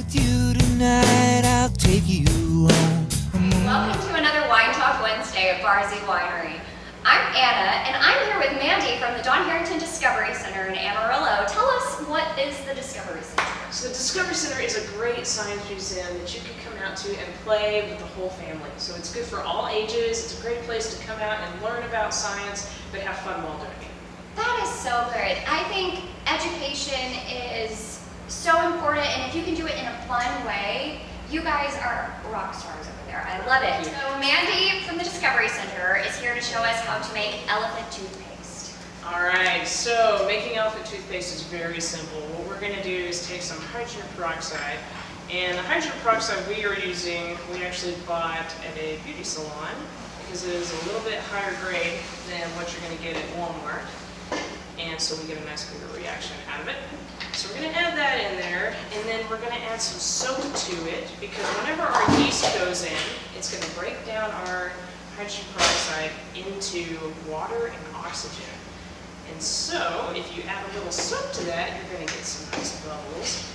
with you tonight, I'll take you home. Welcome to another Wine Talk Wednesday at Barzy Winery. I'm Anna, and I'm here with Mandy from the Don Harrington Discovery Center in Amarillo. Tell us, what is the Discovery Center? So the Discovery Center is a great science museum that you can come out to and play with the whole family. So it's good for all ages. It's a great place to come out and learn about science, but have fun while doing it. That is so good. I think education is so important, and if you can do it in a fun way, you guys are rock stars over there. I love it. So Mandy from the Discovery Center is here to show us how to make elephant toothpaste. All right, so making elephant toothpaste is very simple. What we're going to do is take some hydrogen peroxide, and the hydrogen peroxide we are using, we actually bought at a beauty salon because it is a little bit higher grade than what you're going to get at Walmart, and so we get a nice bigger reaction out of it. So we're going to add that in there, and then we're going to add some soap to it, because whenever our yeast goes in, it's going to break down our hydrogen peroxide into water and oxygen. And so, if you add a little soap to that, you're going to get some nice bubbles.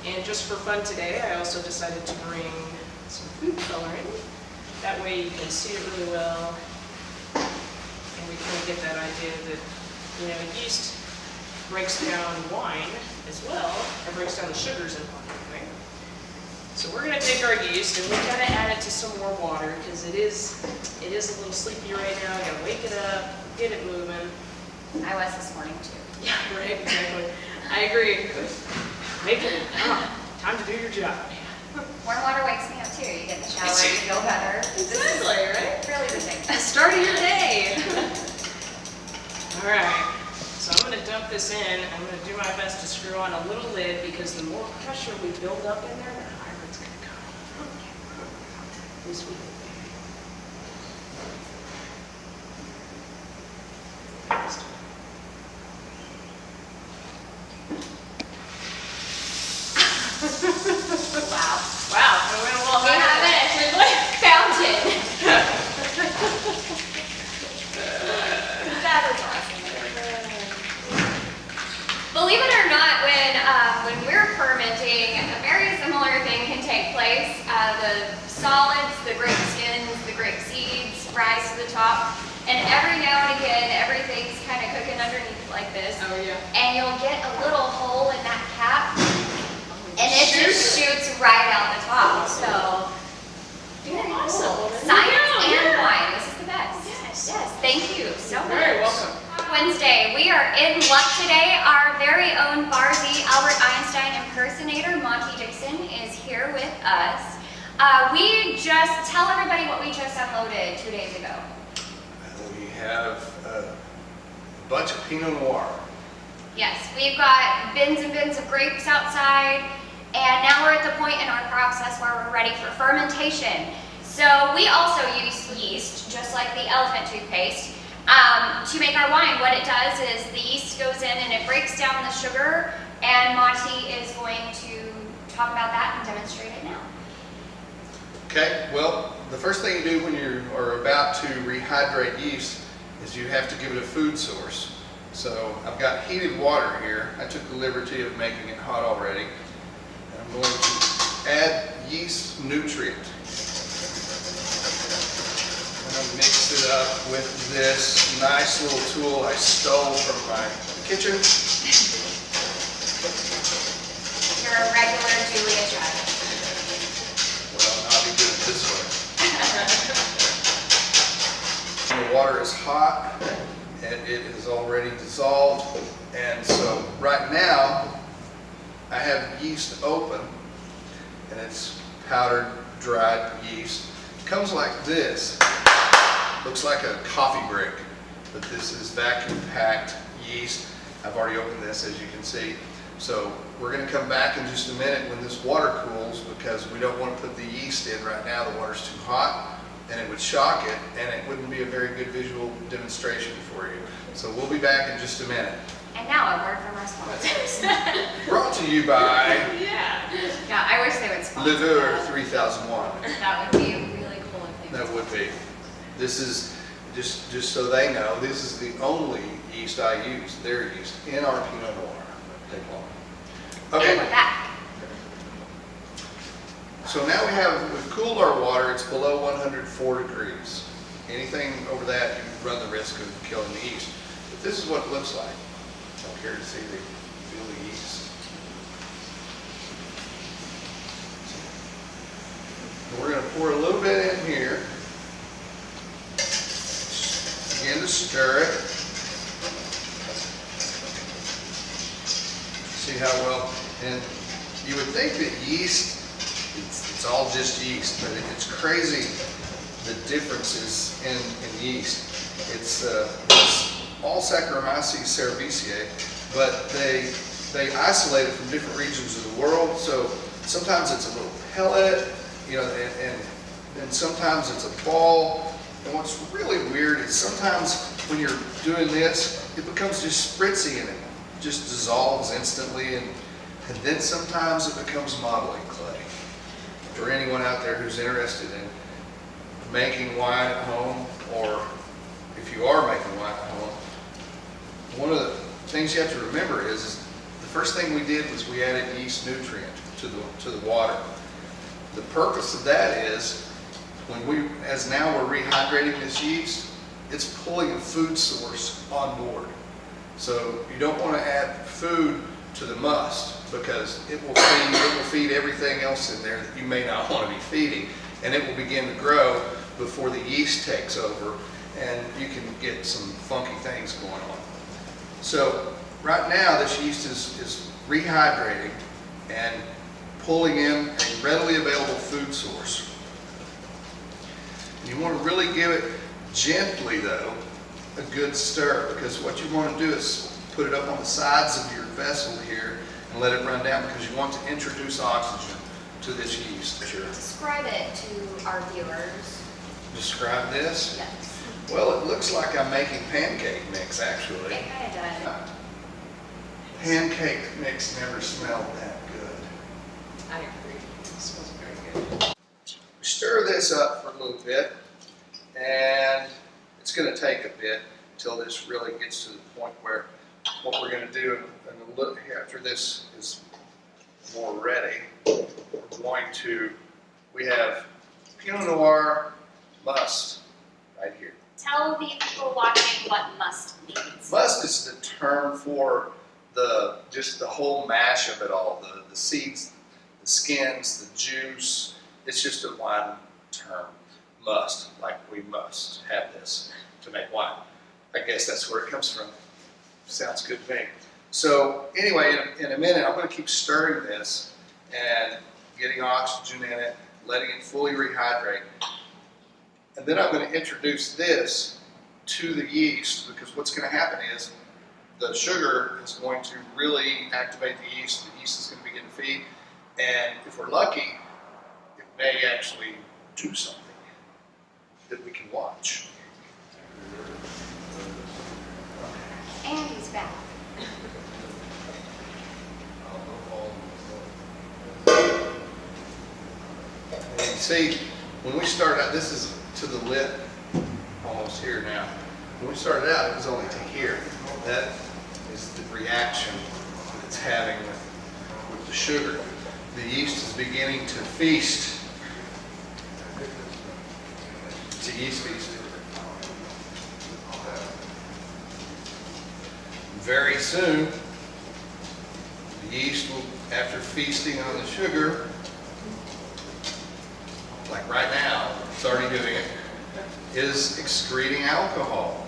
And just for fun today, I also decided to bring some food coloring. That way you can see it really well, and we kind of get that idea that, you know, yeast breaks down wine as well, or breaks down the sugars in wine, right? So we're going to take our yeast and we got to add it to some more water, because it is a little sleepy right now. Got to wake it up, get it moving. I was this morning too. Yeah, right, exactly. I agree. Make it time to do your job. Warm water wakes me up too. You get in the shower, you feel better. Exactly, right? Really the same. The start of your day. All right. So I'm going to dump this in. I'm going to do my best to screw on a little lid, because the more pressure we build up in there, the higher it's going to go. At least we hope. Wow. Wow, we went a little We higher. have it. Fountain. That was awesome. Believe it or not, when we're fermenting, a very similar thing can take place. The solids, the grape skins, the grape seeds rise to the top, and every now and again, everything's kind of cooking underneath like this. Oh, yeah. And you'll get a little hole in that cap, and it just Shoot. shoots right out the top. So, very Awesome. cool. There you Science go. and Yeah. wine. This is the best. Yes. Yes. Thank you so much. You're very welcome. Wednesday, we are in luck today. Our very own Barzy Albert Einstein impersonator, Monty Dixon, is here with us. We just tell everybody what we just unloaded 2 days ago. We have a bunch of Pinot Noir. Yes, we've got bins and bins of grapes outside, and now we're at the point in our process where we're ready for fermentation. So we also use yeast, just like the elephant toothpaste, to make our wine. What it does is the yeast goes in and it breaks down the sugar, and Monty is going to talk about that and demonstrate it now. Okay, well, the first thing you do when you are about to rehydrate yeast is you have to give it a food source. So I've got heated water here. I took the liberty of making it hot already. And I'm going to add yeast nutrient. I'm going to mix it up with this nice little tool I stole from my kitchen. You're a regular Julia Child. Well, I'll be good at this one. The water is hot and it is already dissolved, and so right now I have yeast open, and it's powdered dried yeast. It comes like this. Looks like a coffee brick, but this is vacuum packed yeast. I've already opened this, as you can see. So we're going to come back in just a minute when this water cools, because we don't want to put the yeast in right now. The water's too hot and it would shock it, and it wouldn't be a very good visual demonstration for you. So we'll be back in just a minute. And now a word from our sponsors. Brought to you by Yeah. Yeah, I wish they would sponsor Liveur that. 3001. That would be really cool if they That would be. This is, just so they know, this is the only yeast I use, their yeast, in our Pinot Noir. Take long. And Okay. we're back. So now we've cooled our water, it's below 104 degrees. Anything over that, you run the risk of killing the yeast. But this is what it looks like. Don't care to see feel the yeast. And we're going to pour a little bit in here. Begin to stir it. See how well, and you would think that yeast, it's all just yeast, but it's crazy the differences in yeast. It's all Saccharomyces cerevisiae, but they isolate it from different regions of the world. So sometimes it's a little pellet, you know, and sometimes it's a ball. And what's really weird is sometimes when you're doing this, it becomes just spritzy and it just dissolves instantly. And then sometimes it becomes modeling clay. For anyone out there who's interested in making wine at home, or if you are making wine at home, one of the things you have to remember is the first thing we did was we added yeast nutrient to the water. The purpose of that is as now we're rehydrating this yeast, it's pulling a food source on board. So you don't want to add food to the must, because it will feed everything else in there that you may not want to be feeding, and it will begin to grow before the yeast takes over, and you can get some funky things going on. So right now this yeast is rehydrating and pulling in a readily available food source. You want to really give it gently though a good stir, because what you want to do is put it up on the sides of your vessel here and let it run down, because you want to introduce oxygen to this yeast. Sure. Describe it to our viewers. Describe this? Yes. Well, it looks like I'm making pancake mix actually. It kind of does. Pancake mix never smelled that good. I agree. It smells very good. We stir this up for a little bit, and it's going to take a bit until this really gets to the point where what we're going to do, and look after this is more ready, we have Pinot Noir must right here. Tell the people watching what must means. Must is the term for just the whole mash of it all, the seeds, the skins, the juice. It's just a wine term. Must, like we must have this to make wine. I guess that's where it comes from. Sounds good to me. So anyway, in a minute, I'm going to keep stirring this and getting oxygen in it, letting it fully rehydrate. And then I'm going to introduce this to the yeast, because what's going to happen is the sugar is going to really activate the yeast. The yeast is going to begin to feed. And if we're lucky, it may actually do something that we can watch. And he's back. And you see, when we started out, this is to the lip, almost here now. When we started out, it was only to here. That is the reaction that it's having with the sugar. The yeast is beginning to feast. It's a yeast feast. Very soon, the yeast will, after feasting on the sugar, like right now, it's already doing it, is excreting alcohol.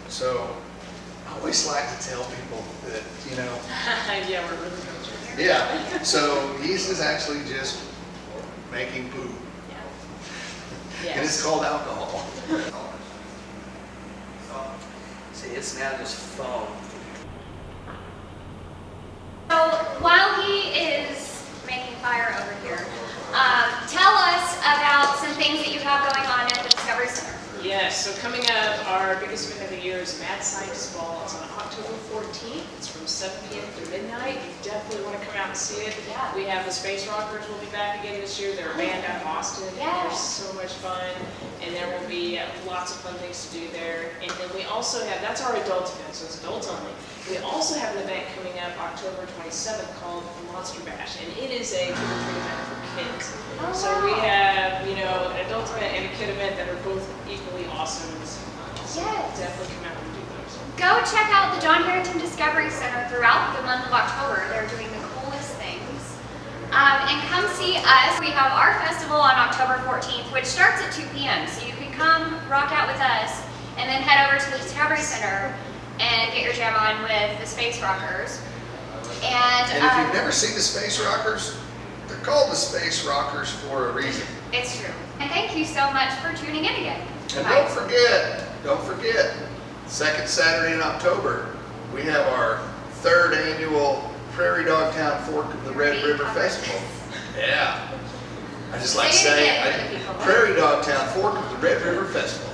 So I always like to tell people that, you know, Yeah, we're really good. yeah, so yeast is actually just making poo. Yes. And it's called alcohol. See, it's now just foam. So while he is making fire over here, tell us about some things that you have going on at the Discovery Center. Yes, so coming up, our biggest event of the year is Mad Scientist Ball. It's on October 14th. It's from 7 p.m. to midnight. You definitely want to come out and see it. Yeah. We have the Space Rockers will be back again this year. They're a band out of Austin. Yeah. They're so much fun. And there will be lots of fun things to do there. And then we also have, that's our adult event, so it's adults only. We also have an event coming up October 27th called Monster Bash. And it is a trick-or-treat event for kids. Oh, So we wow. have, you know, an adult event and a kid event that are both equally awesome. So Yes. definitely come out and do those. Go check out the John Harrington Discovery Center throughout the month of October. They're doing the coolest things. And come see us. We have our festival on October 14th, which starts at 2 p.m. So you can come rock out with us and then head over to the Discovery Center and get your jam on with the Space Rockers. And And if you've never seen the Space Rockers, they're called the Space Rockers for a reason. it's true. And thank you so much for tuning in again. And Bye. don't forget, second Saturday in October, we have our third annual Prairie Dog Town Fork of the Red River Festival. Yeah. I just like Say it saying again for the people. Prairie Dog Town Fork of the Red River Festival.